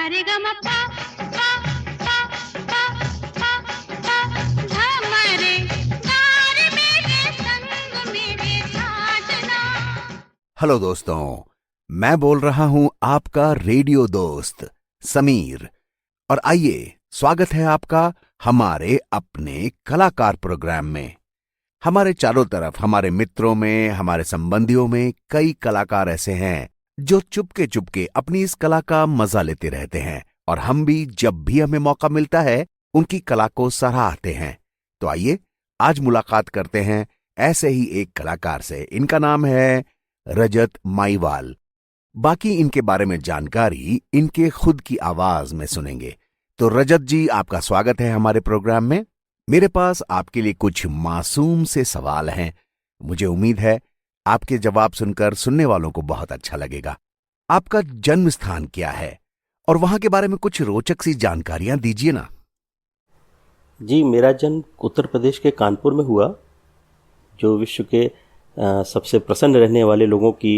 सारे ग म पा पा पा पा पा पा झमरे गार मेरे संग मेरे साजना। हेलो दोस्तों, मैं बोल रहा हूं आपका रेडियो दोस्त समीर। और आइए, स्वागत है आपका हमारे अपने कलाकार प्रोग्राम में। हमारे चारों तरफ, हमारे मित्रों में, हमारे संबंधियों में कई कलाकार ऐसे हैं जो चुपके चुपके अपनी इस कला का मजा लेते रहते हैं, और हम भी जब भी हमें मौका मिलता है उनकी कला को सराहते हैं। तो आइए आज मुलाकात करते हैं ऐसे ही एक कलाकार से। इनका नाम है रजत माईवाल। बाकी इनके बारे में जानकारी इनके खुद की आवाज में सुनेंगे। तो रजत जी, आपका स्वागत है हमारे प्रोग्राम में। मेरे पास आपके लिए कुछ मासूम से सवाल हैं। मुझे उम्मीद है आपके जवाब सुनकर सुनने वालों को बहुत अच्छा लगेगा। आपका जन्म स्थान क्या है और वहां के बारे में कुछ रोचक सी जानकारियां दीजिए ना। जी, मेरा जन्म उत्तर प्रदेश के कानपुर में हुआ, जो विश्व के सबसे प्रसन्न रहने वाले लोगों की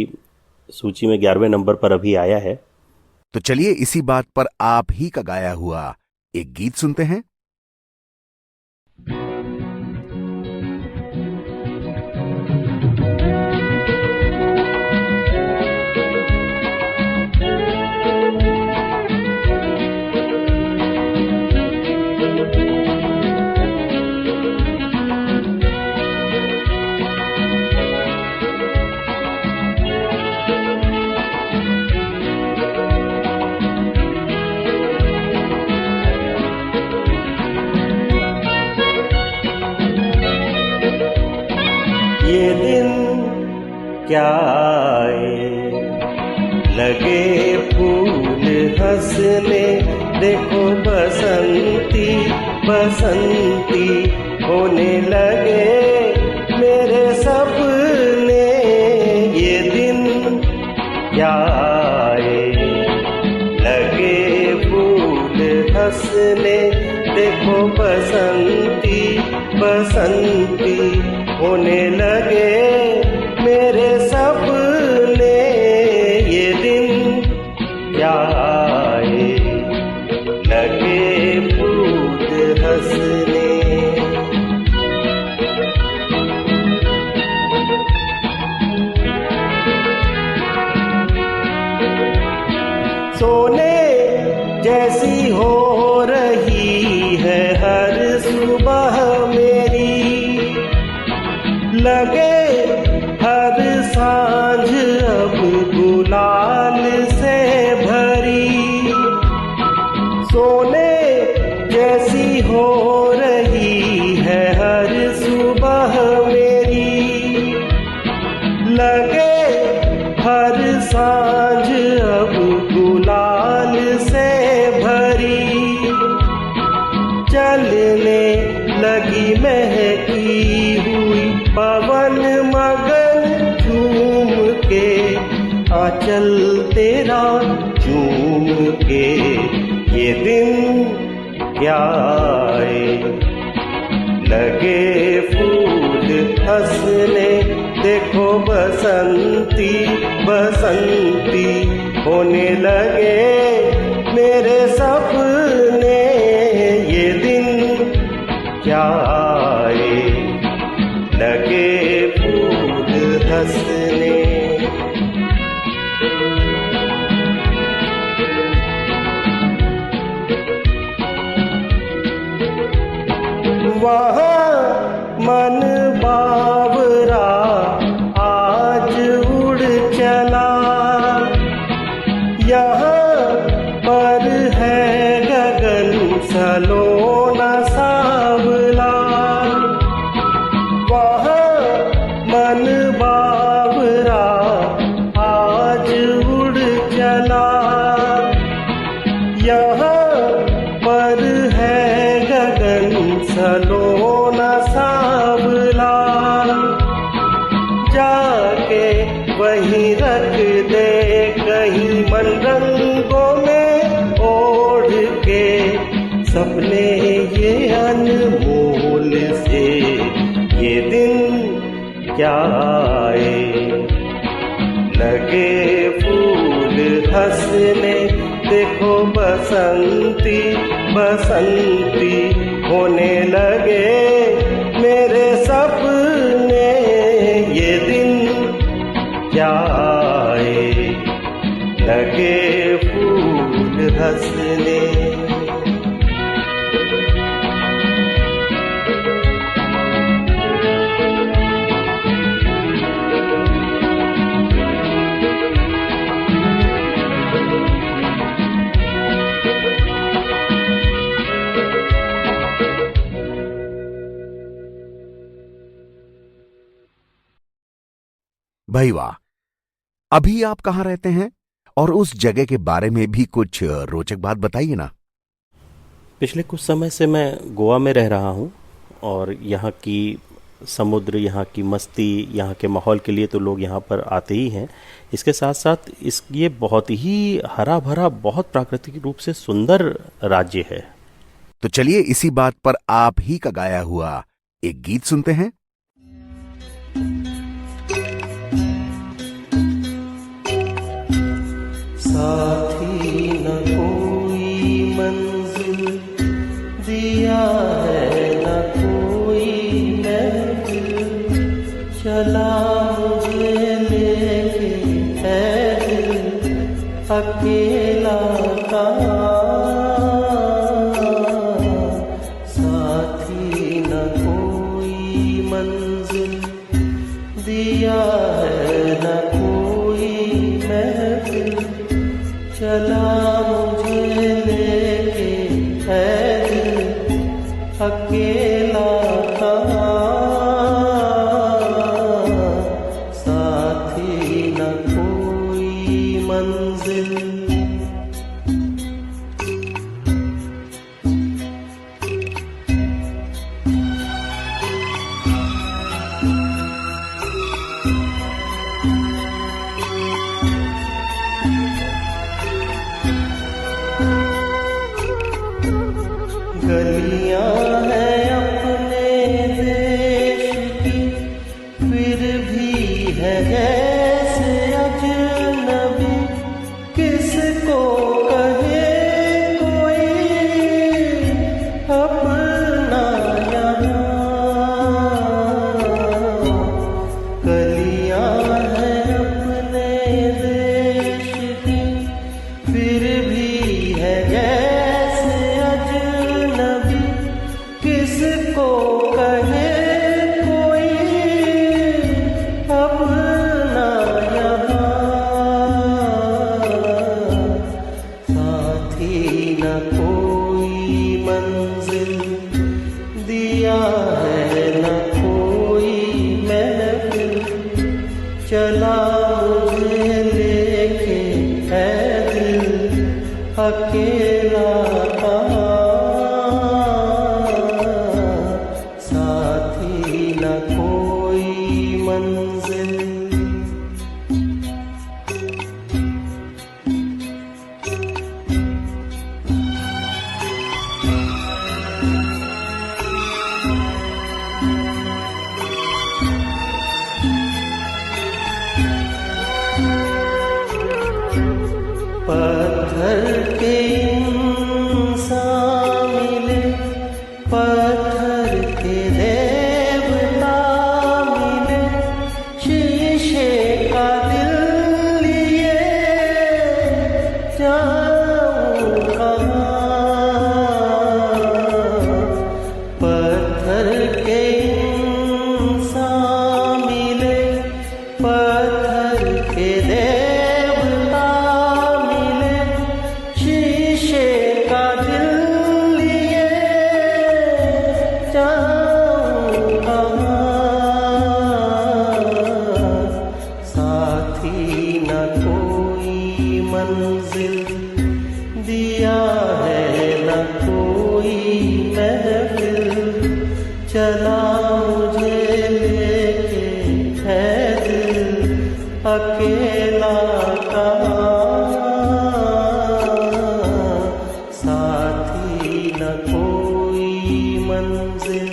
सूची में 11वें नंबर पर अभी आया है। तो चलिए इसी बात पर आप ही का गाया हुआ एक गीत सुनते हैं। ये दिन क्या आए, लगे फूल हंसने, देखो बसंती बसंती होने लगे मेरे सपने। ये दिन क्या आए, लगे फूल हंसने, देखो बसंती बसंती होने लगे मेरे सपने। ये दिन क्या आए, लगे फूल हंसने। सोने जैसी हो रही है हर सुबह मेरी, लगे हर सांझ अब गुलाल से भरी। सोने जैसी हो रही है हर सुबह मेरी, लगे हर सांझ अब गुलाल से भरी। चलने लगी महकी हुई पवन मगन झूम के, आंचल तेरा झूम के। ये दिन क्या आए, लगे फूल हंसने, देखो बसंती बसंती होने लगे मेरे सपने। ये दिन क्या आए, लगे फूल हंसने। वहाँ मन बावरा आज उड़ चला, यहाँ पर है गगन सलोना सावला। वहाँ मन बावरा आज उड़ चला, यहाँ पर है गगन सलोना सावला। जाके वहीं रख दे कहीं मन रंगों में ओढ़ के, सपने ये अनमोल से। ये दिन क्या आए, लगे फूल हंसने, देखो बसंती बसंती होने लगे मेरे सपने, ये दिन क्या आए लगे फूल हंसने। भाई वाह, अभी आप कहाँ रहते हैं और उस जगह के बारे में भी कुछ रोचक बात बताइए ना। पिछले कुछ समय से मैं गोवा में रह रहा हूँ और यहाँ की समुद्र, यहाँ की मस्ती, यहाँ के माहौल के लिए तो लोग यहाँ पर आते ही हैं। इसके साथ साथ ये बहुत ही हरा भरा, बहुत प्राकृतिक रूप से सुंदर राज्य है। तो चलिए इसी बात पर आप ही का गाया हुआ एक गीत सुनते हैं। साथी न कोई मंजिल दिया है न कोई महफिल, चला मुझे लेके है दिल अकेला कहाँ। साथी न कोई मंजिल दिया है न कोई महफिल, चला मुझे लेके है दिल अकेला कहाँ। साथी न कोई मंजिल। गलियां हैं अपने देश की, फिर भी है जैसे अजनबी, किसको कहे कोई अपना यहाँ। गलियां हैं अपने देश की, फिर भी है जैसे अजनबी, किसको कहे कोई अपना यहाँ। साथी न कोई मंजिल दिया है न कोई महफिल, चला मुझे लेके है दिल अकेला कहाँ। साथी न कोई मंजिल। पत्थर के इंसान मिले, पत्थर के देवता मिले, शीशे का दिल लिए जाऊं कहाँ। पत्थर के इंसान मिले, पत्थर के देवता मिले, शीशे का दिल लिए जाऊं कहाँ। साथी न कोई मंजिल दिया है न कोई महफिल, चला मुझे लेके है दिल अकेला कहाँ। साथी न कोई मंजिल।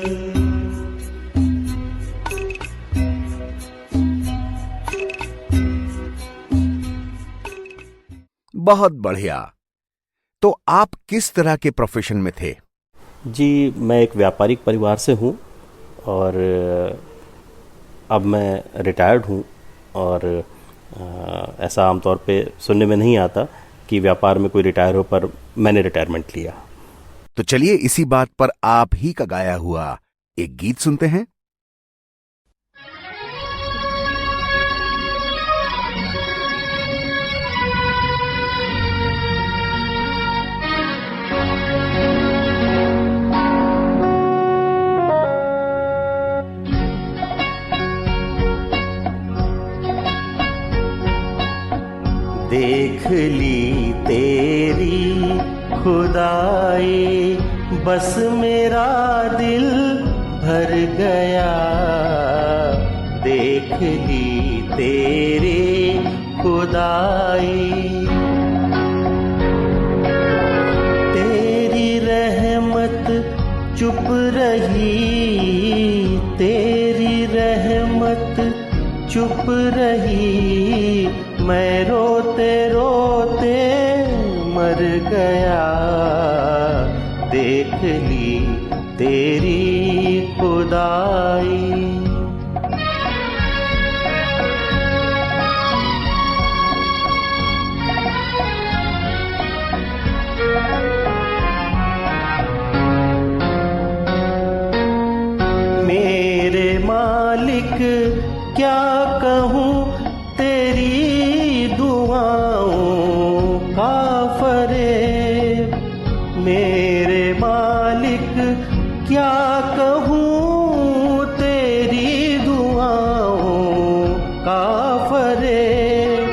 बहुत बढ़िया। तो आप किस तरह के प्रोफेशन में थे? जी, मैं एक व्यापारिक परिवार से हूँ और अब मैं रिटायर्ड हूँ और ऐसा आमतौर पे सुनने में नहीं आता कि व्यापार में कोई रिटायर हो, पर मैंने रिटायरमेंट लिया। तो चलिए इसी बात पर आप ही का गाया हुआ एक गीत सुनते हैं। देख ली तेरी खुदाई, बस मेरा दिल भर गया। देख ली तेरी खुदाई, तेरी रहमत चुप रही, तेरी रहमत चुप रही। मैं रोते रोते मर गया। देख ली तेरी खुदाई। मेरे मालिक क्या कहूँ तेरी दुआओं का फरेब। मेरे मालिक क्या कहूँ तेरी दुआओं का फरेब।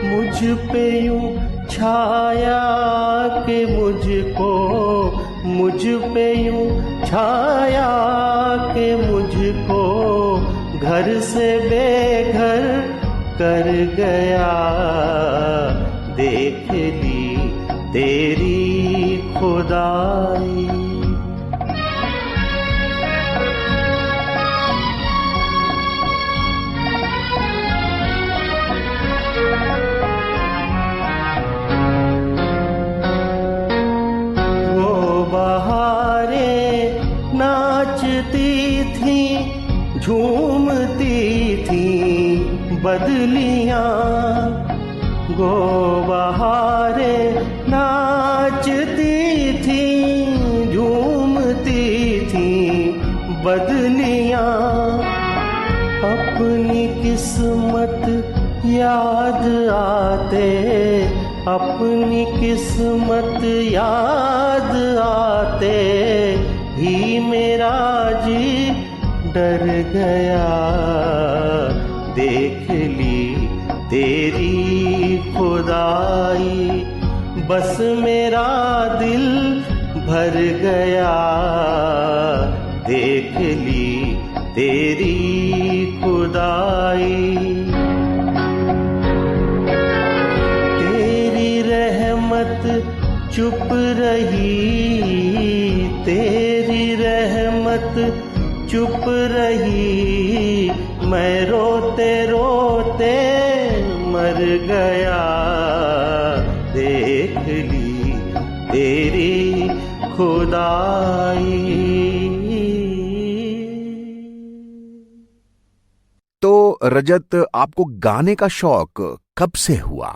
मुझ पे यूं छाया कि मुझको, मुझ पे यूं छाया कि मुझको घर से बेघर कर गया। देख ली तेरी खुदाई। वो बहारें नाचती थी, झूमती थी बदलियां। गो बहारें नाचती थी, झूमती थी बदलियां। अपनी किस्मत याद आते, अपनी किस्मत याद आते ही मेरा जी डर गया। देख ली तेरी खुदाई, बस मेरा दिल भर गया। देख ली तेरी खुदाई। तेरी रहमत चुप रही, तेरी रहमत चुप रही। मैं रोते रोते मर गया। देख ली तेरी खुदाई। तो रजत, आपको गाने का शौक कब से हुआ?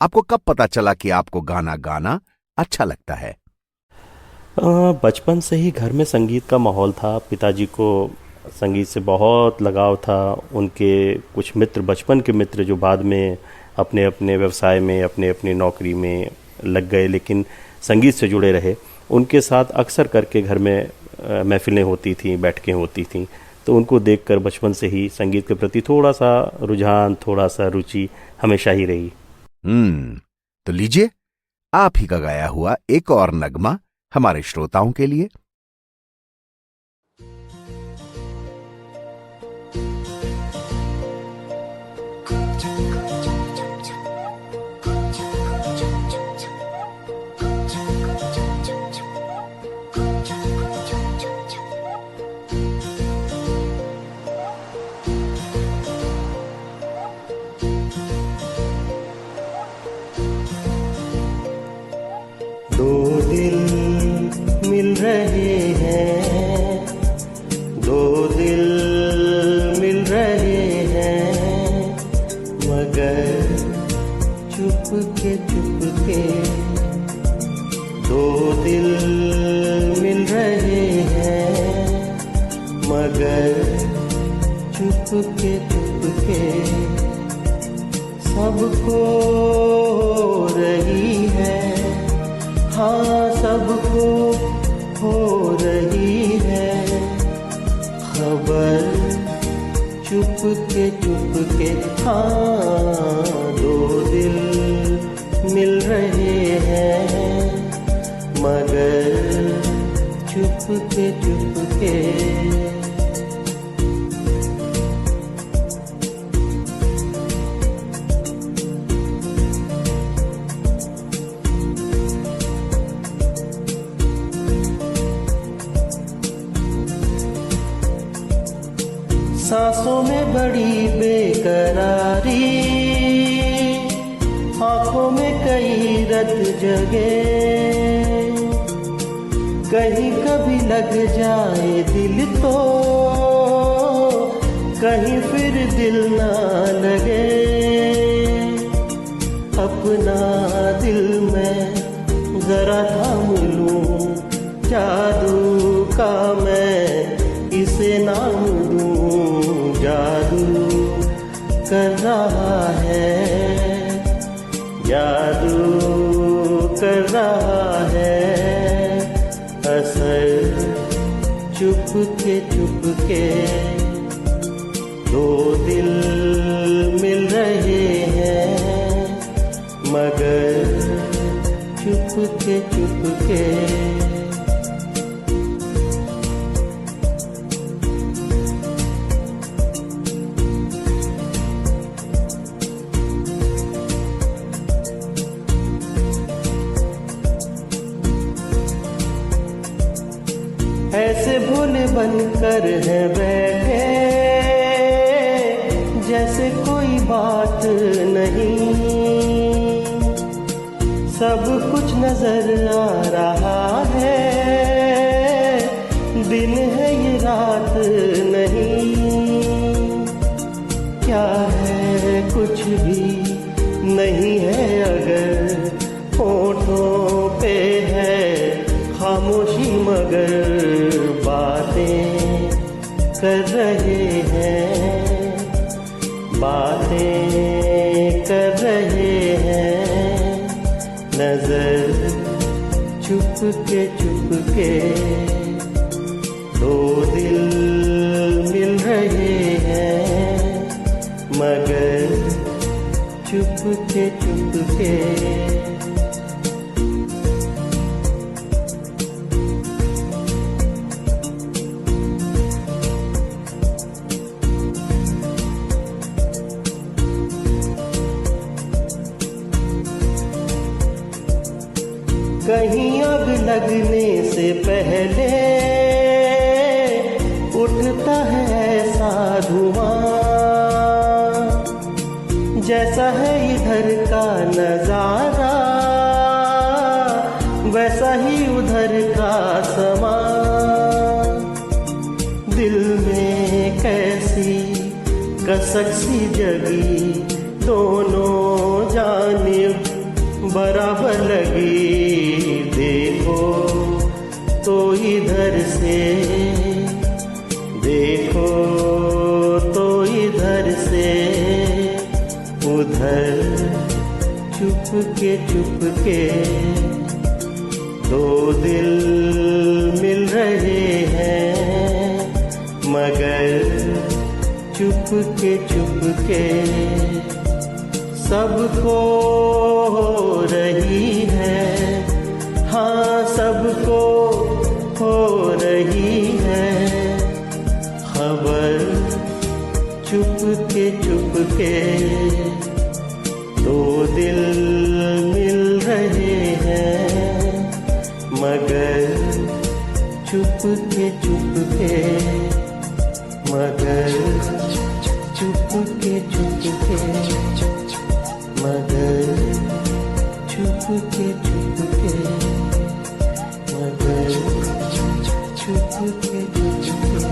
आपको कब पता चला कि आपको गाना गाना अच्छा लगता है? बचपन से ही घर में संगीत का माहौल था। पिताजी को संगीत से बहुत लगाव था। उनके कुछ मित्र, बचपन के मित्र, जो बाद में अपने अपने व्यवसाय में, अपने अपनी नौकरी में लग गए, लेकिन संगीत से जुड़े रहे। उनके साथ अक्सर करके घर में महफिलें होती थीं, बैठकें होती थीं। तो उनको देखकर बचपन से ही संगीत के प्रति थोड़ा सा रुझान, थोड़ा सा रुचि हमेशा ही रही। तो लीजिए आप ही का गाया हुआ एक और नगमा हमारे श्रोताओं के लिए। दिल मिल रहे हैं मगर चुपके चुपके सबको हो रही है, हाँ सबको हो रही है खबर चुपके चुपके। हाँ दो दिल मिल रहे हैं मगर चुपके चुपके। सांसों में बड़ी बेकरारी, आंखों में कई रत जगे, कहीं कभी लग जाए दिल तो कहीं फिर दिल ना लगे। अपना दिल मैं जरा थाम लूं, जादू का मैं इसे नाम दूं, जादू कर रहा है, जादू कर रहा है असर चुपके चुपके। दो दिल मिल रहे हैं मगर चुपके चुपके। ऐसे भोले बनकर है बैठे जैसे कोई बात नहीं, सब कुछ नजर आ रहा है, दिन है ये रात नहीं। क्या है कुछ भी नहीं है अगर होठों पे है खामोशी मगर बातें कर रहे हैं, बातें कर रहे हैं नजर चुपके चुपके। दो दिल मिल रहे हैं मगर चुपके चुपके। कहीं आग लगने से पहले उठता है ऐसा धुआं, जैसा है इधर का नजारा वैसा ही उधर का समा। दिल में कैसी कसक सी जगी, दोनों जानिब बराबर लगी। देखो तो इधर से, देखो तो इधर से, उधर चुपके चुपके। दो दिल मिल रहे हैं मगर चुपके चुपके। सबको हो रही है, हाँ सबको हो रही है खबर चुपके चुपके। दो दिल मिल रहे हैं मगर चुपके चुपके, मगर चुपके चुपके, मगर चुपके चुपके, मगर चुपके चुपके।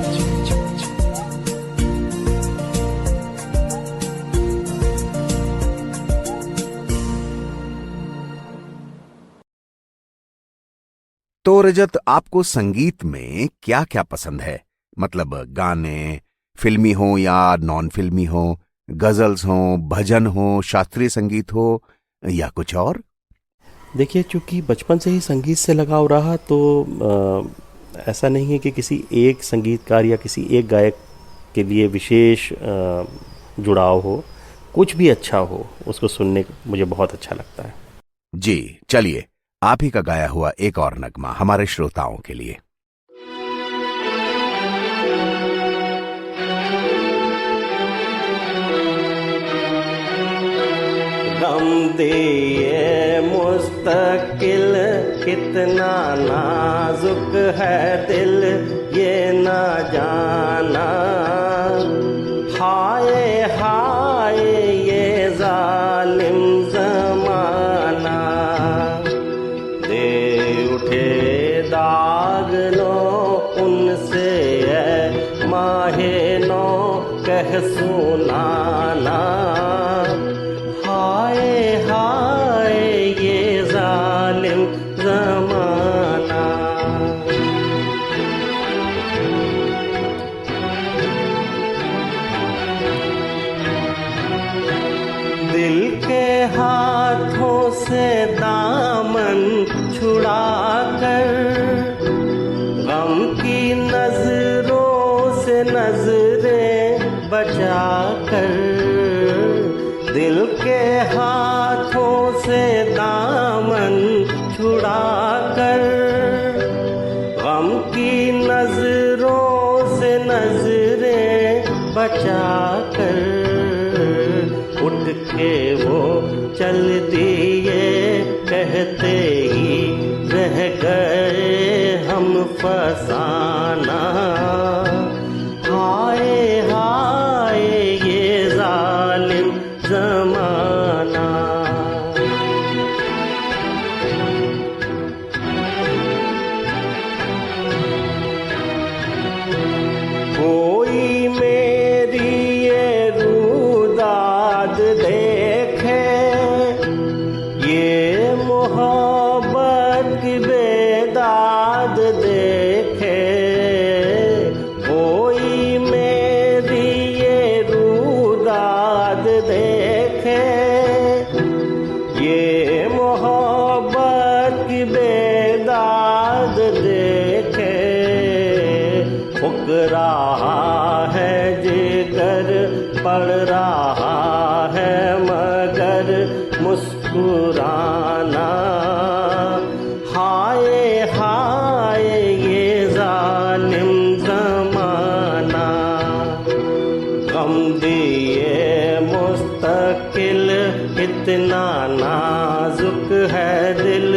तो रजत, आपको संगीत में क्या क्या पसंद है? मतलब गाने, फिल्मी हो या नॉन फिल्मी हो, गजल्स हो, भजन हो, शास्त्रीय संगीत हो या कुछ और? देखिए, चूंकि बचपन से ही संगीत से लगाव रहा तो ऐसा नहीं है कि किसी एक संगीतकार या किसी एक गायक के लिए विशेष जुड़ाव हो। कुछ भी अच्छा हो उसको सुनने मुझे बहुत अच्छा लगता है। जी, चलिए आप ही का गाया हुआ एक और नगमा हमारे श्रोताओं के लिए। गम दिए मुस्तकिल कितना नाजुक है दिल, ये ना जाना। हाय हाय ये जालिम जमाना, दे उठे दाग लो उनसे है माहे नो कह सुनाना। हाय हाय ये जालिम जमाना। दिल के हाथों से दामन छुड़ा कर, गम की नजरों से नजरें बचा कर, दिल के हाथों से दामन छुड़ा कर, गम की नजरों से नजरें बचा कर, उठ के वो चल दिए कहते ही रह गए हम फसाना। हाय हाय ये जालिम जमाना। कोई मेरी ये रूदाद देखे, ये मोहब्बत की बेदाद देखे। कोई मेरी ये रूदाद देखे, ये मोहब्बत की बेदाद देखे। फुक रहा है जिगर, पड़ रहा है मगर मुस्कुराना। हाय हाय ये जालिम जमाना। गम दिए मुस्तकिल इतना नाजुक है दिल,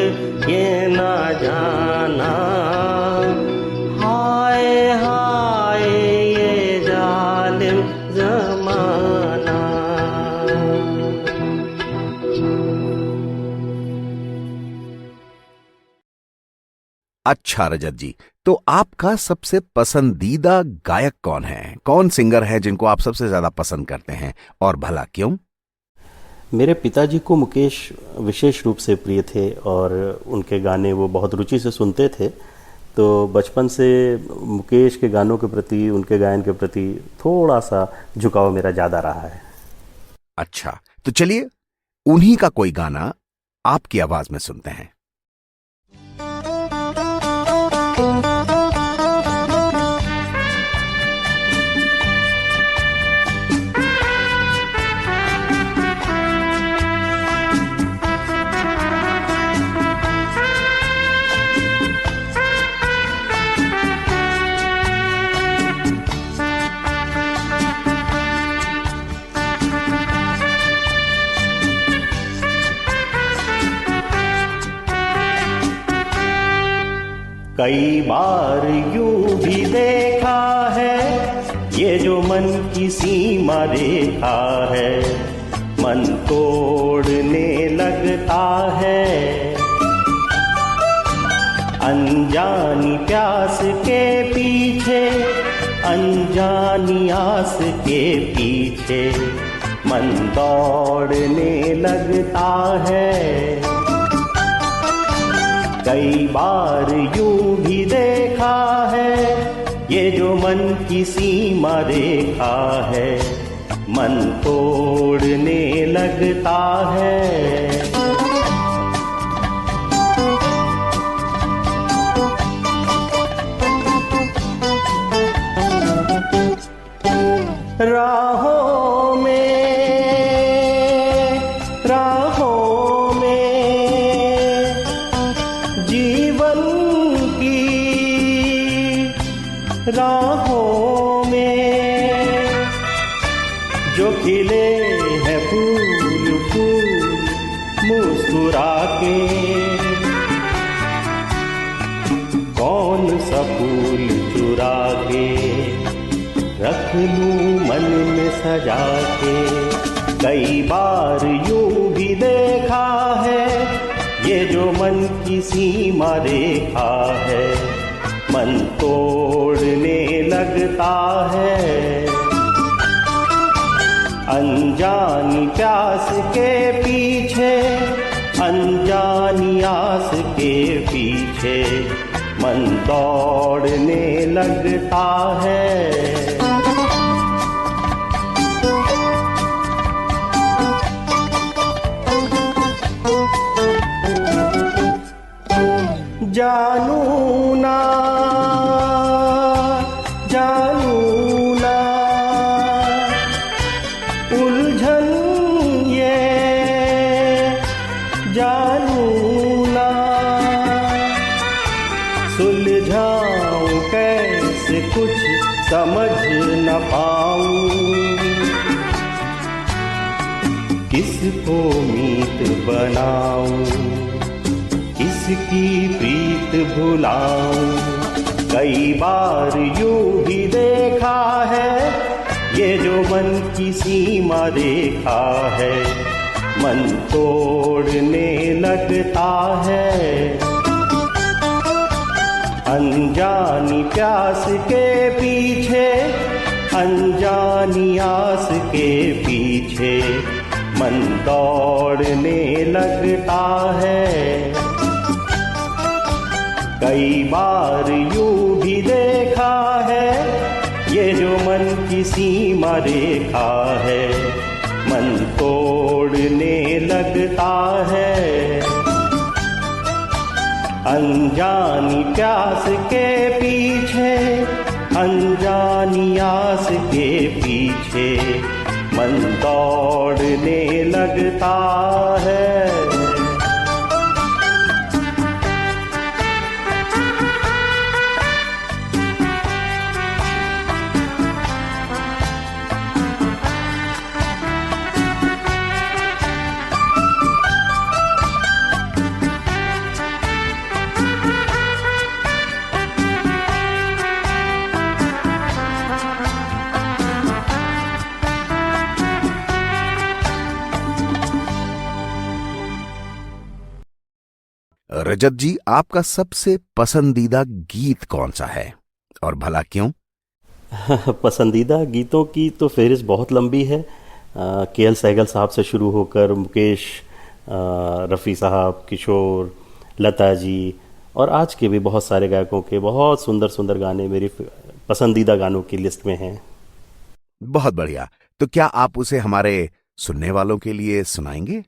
ये ना जाना। हाय हाय ये जालिम जमाना। अच्छा रजत जी, तो आपका सबसे पसंदीदा गायक कौन है? कौन सिंगर है जिनको आप सबसे ज्यादा पसंद करते हैं और भला क्यों? मेरे पिताजी को मुकेश विशेष रूप से प्रिय थे और उनके गाने वो बहुत रुचि से सुनते थे। तो बचपन से मुकेश के गानों के प्रति, उनके गायन के प्रति थोड़ा सा झुकाव मेरा ज़्यादा रहा है। अच्छा, तो चलिए उन्हीं का कोई गाना आपकी आवाज में सुनते हैं। कई बार यूं भी देखा है, ये जो मन की सीमा रेखा है, मन तोड़ने लगता है। अनजानी प्यास के पीछे, अनजानी आस के पीछे, मन दौड़ने लगता है। कई बार यूं भी देखा है, ये जो मन की सीमा रेखा है, मन तोड़ने लगता है। राहों में जीवन की राहों में जो खिले हैं फूल फूल मुस्कुरा के, कौन सा फूल चुरा के रख लूं मन में सजा के। कई बार यूं भी देखा है, ये जो मन की सीमा रेखा है, मन तोड़ने लगता है। अनजानी प्यास के पीछे, अनजानी आस के पीछे, मन दौड़ने लगता है। जानू ना उलझन ये, जानू ना सुलझाऊं कैसे कुछ समझ न पाऊं। किसको मीत बनाऊं, किसकी प्रीत भुलाऊं। कई बार यूं भी देखा है, ये जो मन की सीमा रेखा है, मन तोड़ने लगता है। अनजानी प्यास के पीछे, अनजानी आस के पीछे, मन दौड़ने लगता है। कई बार यूं भी देखा है, ये जो मन की सीमा रेखा है, मन तोड़ने लगता है। अनजानी प्यास के पीछे, अनजानी आस के पीछे, मन दौड़ने लगता है। रजत जी, आपका सबसे पसंदीदा गीत कौन सा है और भला क्यों? पसंदीदा गीतों की तो फहरिस्त बहुत लंबी है। के.एल. सहगल साहब से शुरू होकर मुकेश, रफ़ी साहब, किशोर, लता जी और आज के भी बहुत सारे गायकों के बहुत सुंदर सुंदर गाने मेरी पसंदीदा गानों की लिस्ट में हैं। बहुत बढ़िया। तो क्या आप उसे हमारे सुनने वालों के लिए सुनाएंगे?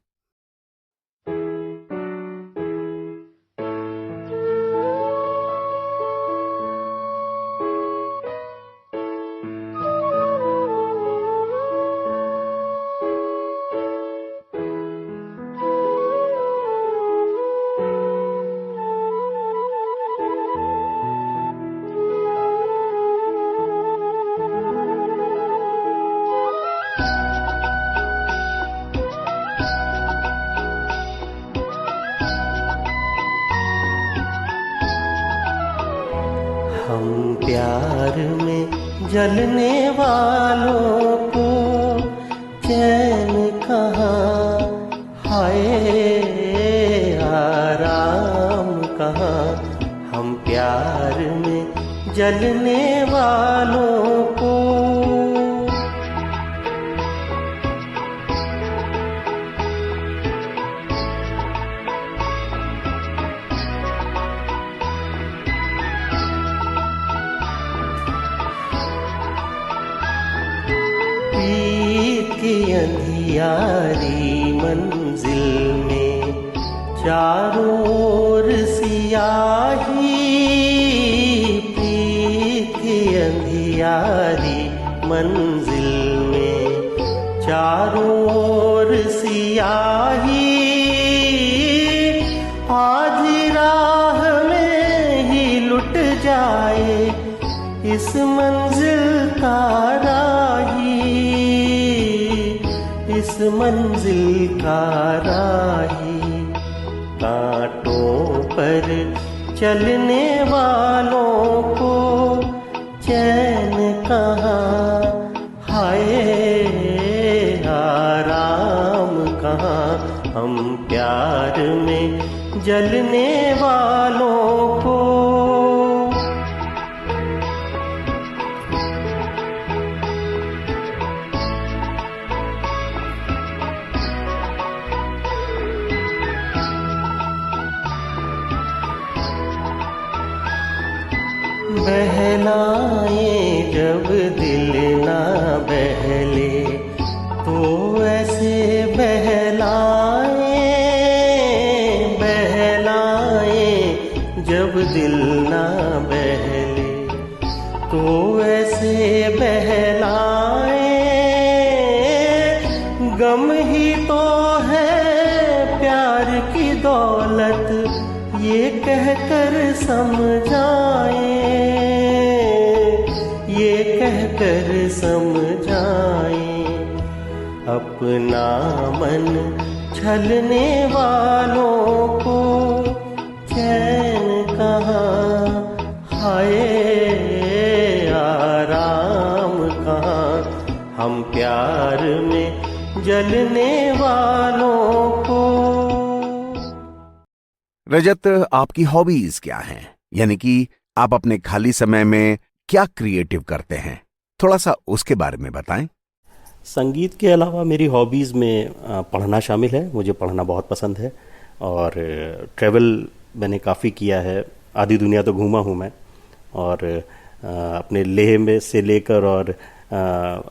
हम प्यार में जलने वालों को चैन कहाँ, हाय आराम कहाँ। हम प्यार में जलने वालों को प्रीत की अंधियारी मंजिल में चारों ओर सियाही, प्रीत की अंधियारी मंजिल में चारों ओर सियाही, आधी राह में ही लुट जाए इस मंजिल का राही, इस मंजिल का राही। कांटों पर चलने वालों को चैन कहाँ, हाय आराम कहाँ, हम प्यार में जलने वालों को। बहलाए जब दिल ना बहले तो ऐसे बहलाए, बहलाए जब दिल ना बहले तो ऐसे बहलाए, गम ही तो है प्यार की दौलत ये कहकर समझाए, ये कहकर समझाए। अपना मन छलने वालों को चैन कहाँ, हाय आराम कहाँ, हम प्यार में जलने वालों को। रजत, आपकी हॉबीज क्या हैं? यानी कि आप अपने खाली समय में क्या क्रिएटिव करते हैं? थोड़ा सा उसके बारे में बताएं। संगीत के अलावा मेरी हॉबीज़ में पढ़ना शामिल है। मुझे पढ़ना बहुत पसंद है और ट्रैवल मैंने काफ़ी किया है। आधी दुनिया तो घूमा हूँ मैं, और अपने लेह में से लेकर और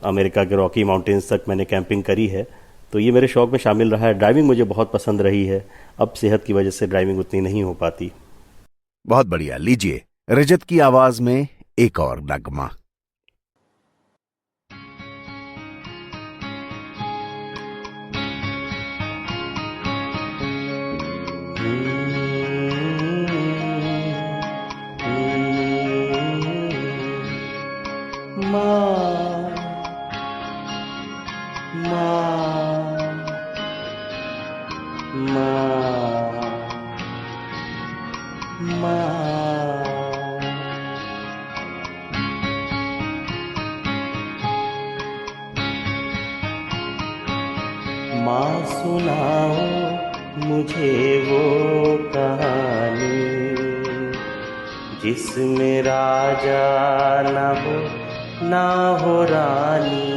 अमेरिका के रॉकी माउंटेन्स तक मैंने कैंपिंग करी है। तो ये मेरे शौक़ में शामिल रहा है। ड्राइविंग मुझे बहुत पसंद रही है। अब सेहत की वजह से ड्राइविंग उतनी नहीं हो पाती। बहुत बढ़िया। लीजिए रजत की आवाज में एक और नगमा। माँ सुनाओ मुझे वो कहानी जिसमें राजा ना हो रानी।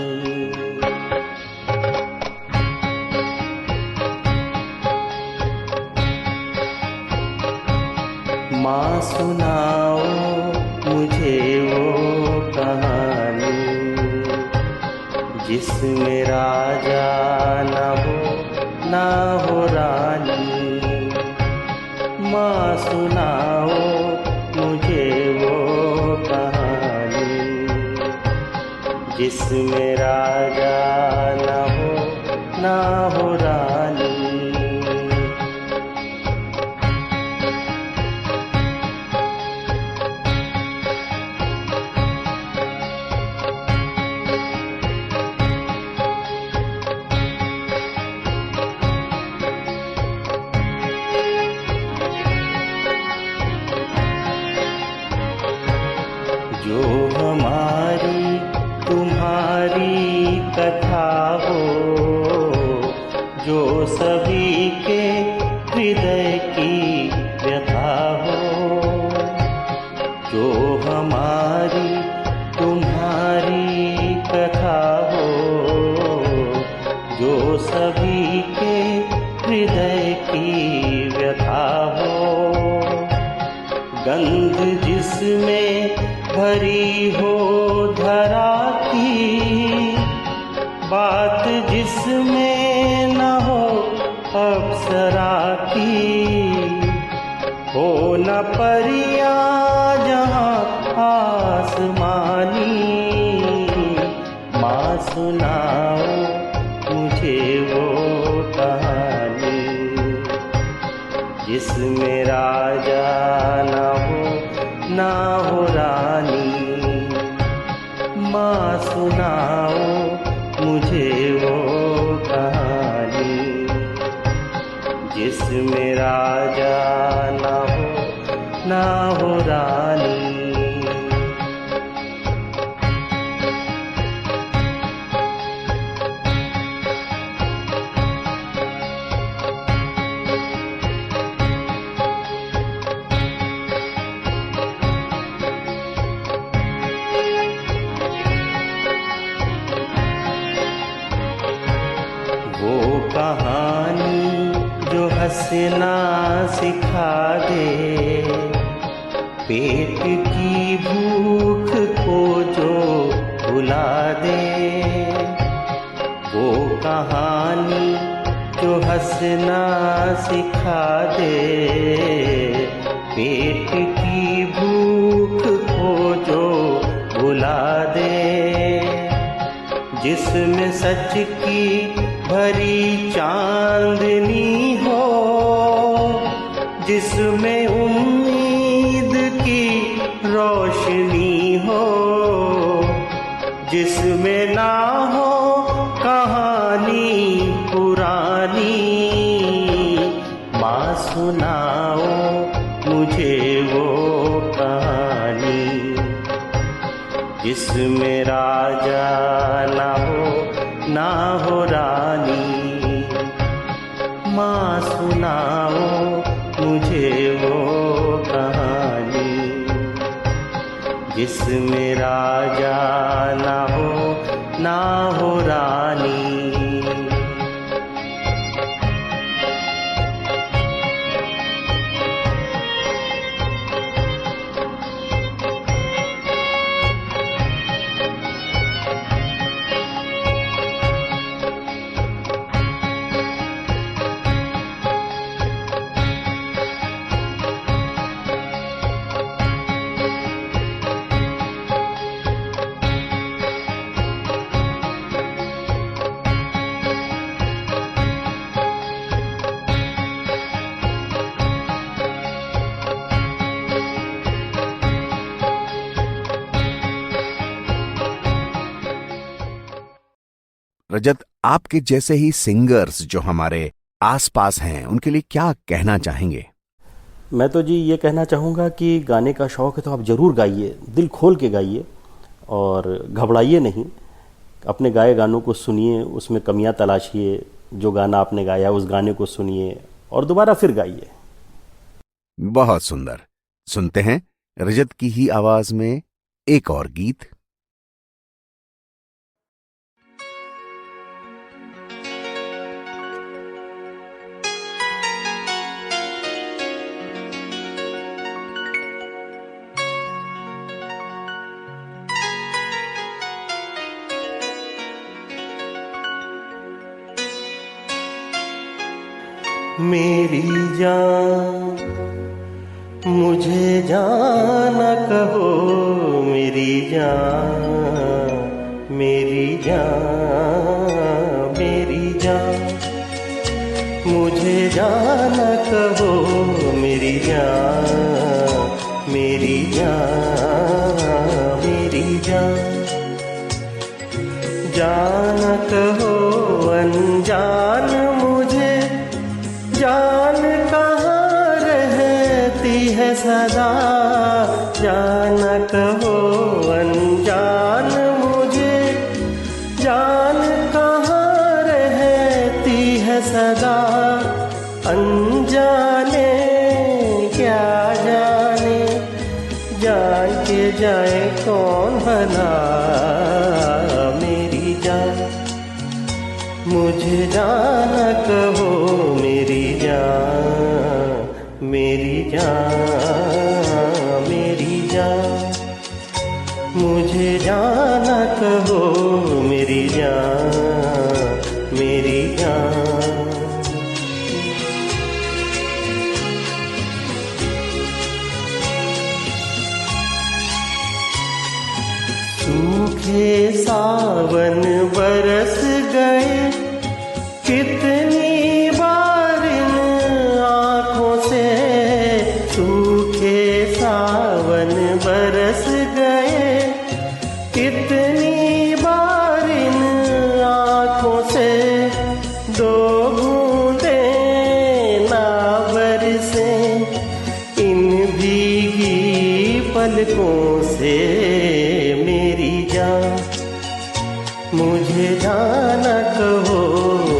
माँ सुनाओ मुझे वो कहानी जिसमें राजा ना हो रानी। माँ सुनाओ मुझे वो कहानी जिसमें राजा ना हो रानी। जो हमारी तुम्हारी कथा हो, जो सभी के हृदय की व्यथा हो, जो हमारी तुम्हारी कथा हो, जो सभी के हृदय की व्यथा हो। गंध जिसमें भरी हो धरा की, बात जिसमें न हो अप्सरा की, हो न परिया जहाँ आसमानी। माँ सुनाओ मुझे वो कहानी जिसमें राजा ना हो रानी। माँ सुनाओ मुझे वो कहानी जिसमें राजा ना हो रानी। वो कहानी जो हंसना सिखा दे, पेट की भूख को जो भुला दे। वो कहानी जो हंसना सिखा दे, पेट की भूख को जो भुला दे। जिसमें सच की भरी चांदनी हो, जिसमें उम्मीद की रोशनी हो, जिसमें ना हो कहानी पुरानी। माँ सुनाओ मुझे वो कहानी जिसमें राजा ना हो रानी। माँ सुनाओ मुझे वो कहानी जिसमें राजा ना हो रानी। रजत, आपके जैसे ही सिंगर्स जो हमारे आसपास हैं उनके लिए क्या कहना चाहेंगे? मैं तो जी ये कहना चाहूँगा कि गाने का शौक़ है तो आप ज़रूर गाइए, दिल खोल के गाइए और घबराइए नहीं। अपने गाए गानों को सुनिए, उसमें कमियां तलाशिए, जो गाना आपने गाया उस गाने को सुनिए और दोबारा फिर गाइए। बहुत सुंदर। सुनते हैं रजत की ही आवाज में एक और गीत। मेरी जान मुझे जाना कहो, मेरी जान, मेरी जान, मेरी जान मुझे जाना कहो, मेरी जान, मेरी जान, मेरी जान। जाना कहो अनजान मुझे, जान कहाँ रहती है सदा। जाना कहो अनजान मुझे, जान कहाँ रहती है सदा। अनजाने क्या जाने, जान के जाए कौन भला। मेरी जान मुझे जाना कहो, मेरी जान, मेरी जान, मेरी जान मुझे जाना कहो, मेरी जान। बरस गए, कितनी बार इन आँखों से सूखे सावन बरस गए, कितनी बार इन आँखों से दो बूंदे ना बरसे, इन भीगी पलकों से मेरी जान, मुझे जाना कहो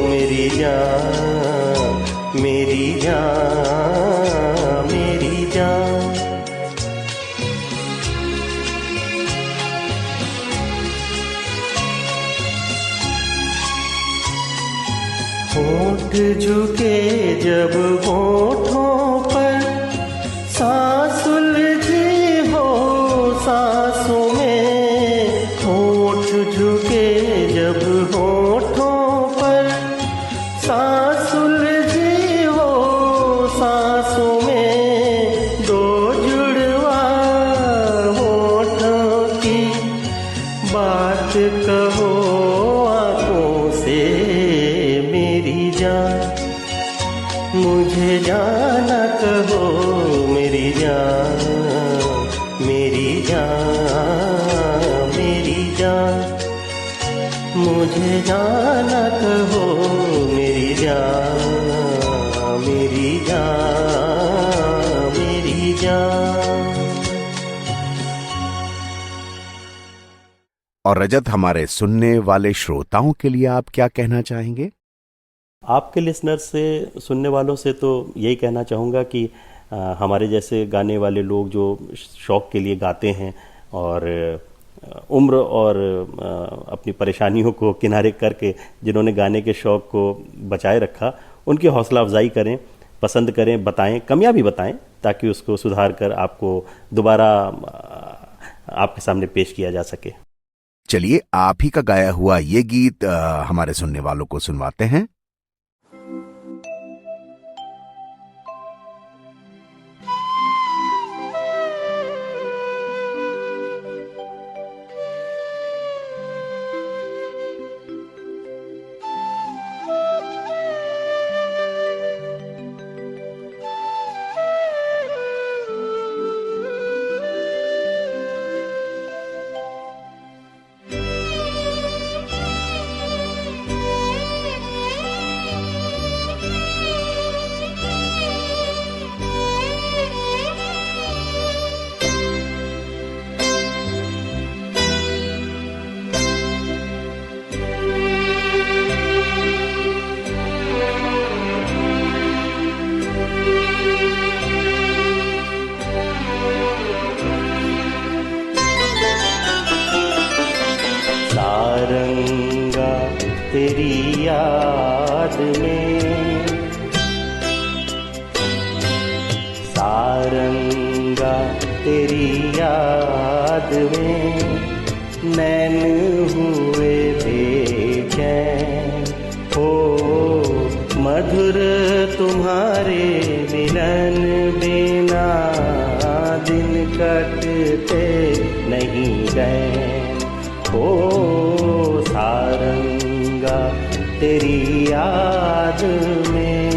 मेरी जान, मेरी जान, मेरी जान। होठ झुके जब होठों पर, सांस उलझी हो सांसों में, होठ झुके जब होठों पर, सांस उलझी हो सांसों में, दो जुड़वा होठों की बात कहो आँखों से मेरी जान, मुझे जाना कहो मेरी जान, मेरी जान, मेरी जान, मुझे जाना कहो मेरी जान, मेरी जान, मेरी जान। और रजत, हमारे सुनने वाले श्रोताओं के लिए आप क्या कहना चाहेंगे? आपके लिसनर से, सुनने वालों से तो यही कहना चाहूँगा कि हमारे जैसे गाने वाले लोग जो शौक़ के लिए गाते हैं और उम्र और अपनी परेशानियों को किनारे करके जिन्होंने गाने के शौक़ को बचाए रखा, उनकी हौसला अफजाई करें, पसंद करें, बताएं, कमियां भी बताएं, ताकि उसको सुधार कर आपको दोबारा आपके सामने पेश किया जा सके। चलिए, आप ही का गाया हुआ ये गीत हमारे सुनने वालों को सुनवाते हैं। सारंगा तेरी याद में, सारंगा तेरी याद में, नैन हुए बेचैन हो, मधुर तुम्हारे मिलन बिना दिन कटते नहीं गए। ओ सारंगा तेरी याद में,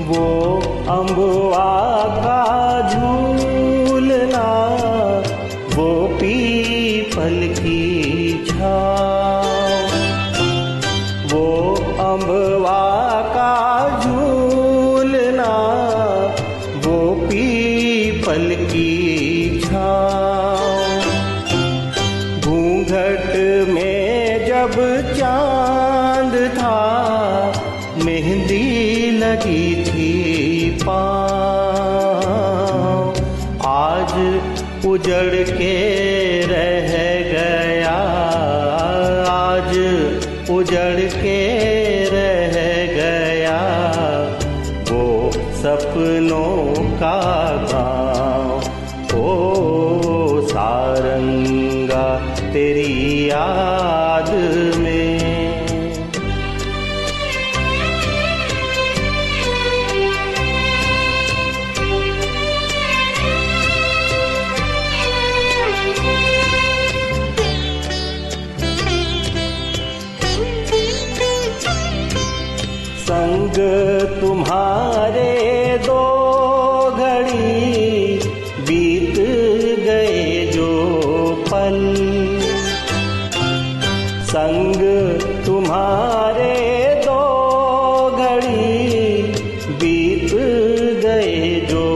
वो अम्बुआ का झूलना, वो पीपल की छाँव, वो अम्बुआ का झूलना, वो पीपल की छाँव, घूंघट में जब चांद था, मेहंदी लगी थी पाँव, आज उजड़ के रह गया, आज उजड़ के रह गया, वो सपनों का गाँव। ओ सारंगा तेरी याद में। संग तुम्हारे दो घड़ी बीत गए जो पल, संग तुम्हारे दो घड़ी बीत गए जो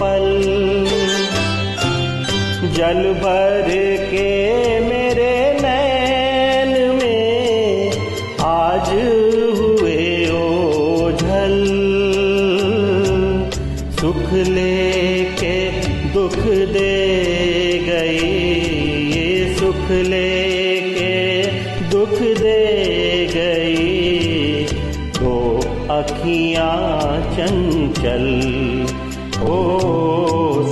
पल, जल भर के मेरे नैन में आज सुख लेके दुख दे गई, ये सुख लेके दुख दे गई, तो अखियां चंचल ओ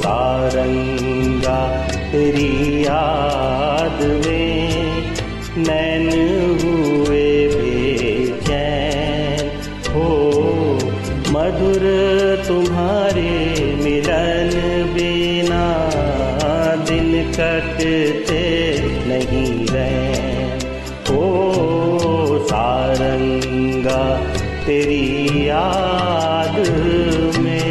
सारंगा तेरी याद में नैन हुए बेचैन हो, मधुर तुम्हारे मिलन बिना दिन कटते नहीं रैन, ओ सारंगा तेरी याद में।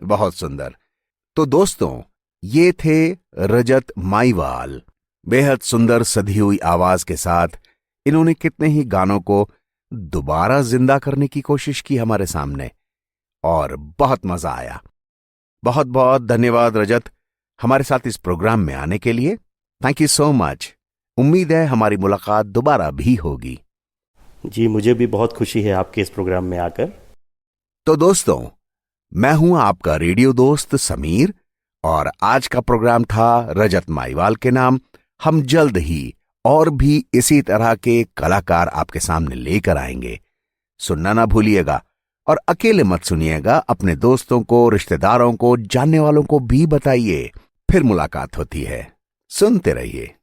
बहुत सुंदर। तो दोस्तों, ये थे रजत माईवाल। बेहद सुंदर सधी हुई आवाज के साथ इन्होंने कितने ही गानों को दोबारा जिंदा करने की कोशिश की हमारे सामने, और बहुत मजा आया। बहुत बहुत धन्यवाद रजत, हमारे साथ इस प्रोग्राम में आने के लिए। Thank you so much. उम्मीद है हमारी मुलाकात दोबारा भी होगी। जी, मुझे भी बहुत खुशी है आपके इस प्रोग्राम में आकर। तो दोस्तों, मैं हूं आपका रेडियो दोस्त समीर, और आज का प्रोग्राम था रजत माईवाल के नाम। हम जल्द ही और भी इसी तरह के कलाकार आपके सामने लेकर आएंगे। सुनना ना भूलिएगा, और अकेले मत सुनिएगा, अपने दोस्तों को, रिश्तेदारों को, जानने वालों को भी बताइए। फिर मुलाकात होती है। सुनते रहिए।